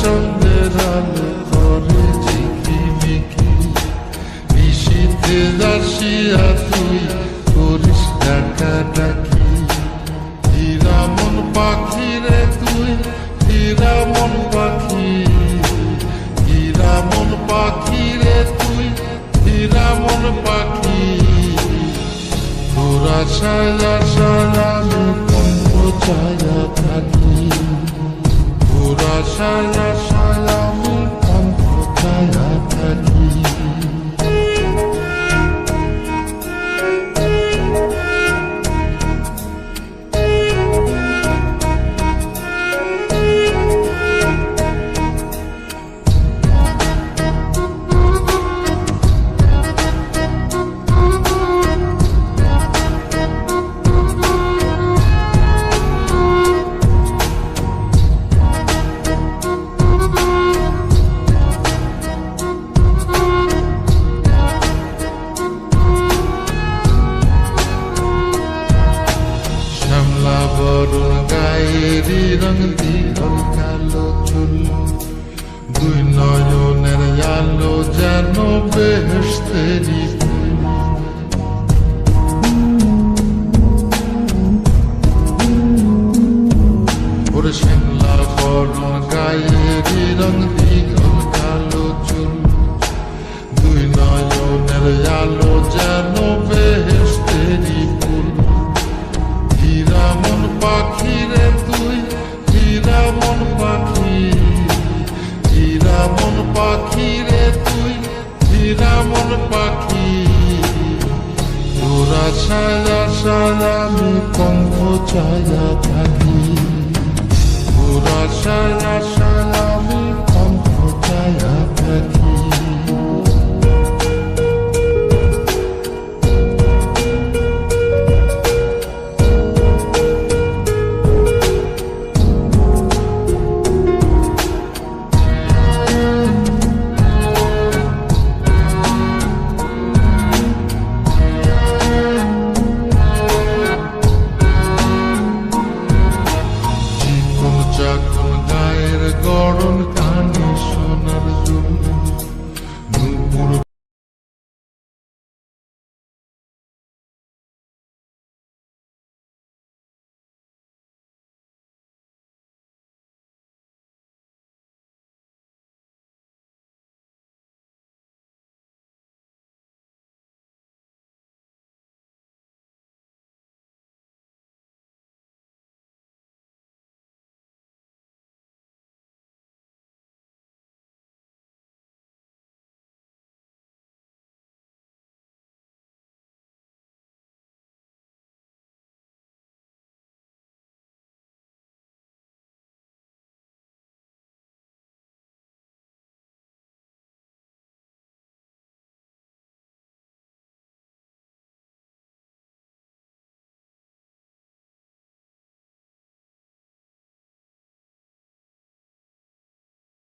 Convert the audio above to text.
চন্দ্রের আলো করে ঝিকিমিকি, নিশীথে আসিয়া তুই করিস ডাকাডাকি। হীরা মন পাখি রে তুই, হীরা মন পাখি, হীরা মন পাখি রে তুই, হীরা মন পাখি। তোর আশায় আশায় আমি কণ্ঠ ছায়া থাকি, তোর আশায় আশায় আমি কণ্ঠ ছায়া থাকি। বরুণ গায়েরি রং দীঘল কালো চুল, দুই নয়নের আলো যেন বেহেশতেরি ফুল। ওরে শ্যামলা বরুণ গায়েরি রং দীঘল কালো চুল, দুই নয়নের আলো যেন বেহেশতেরি ফুল। হীরা মন পাখি রে তুই, হীরা মন পাখি, হীরা মন পাখি রে তুই, হীরা মন পাখি। তোর আশায় আশায় আমি কণ্ঠ ছায়া থাকি, তোর আশায় আশায়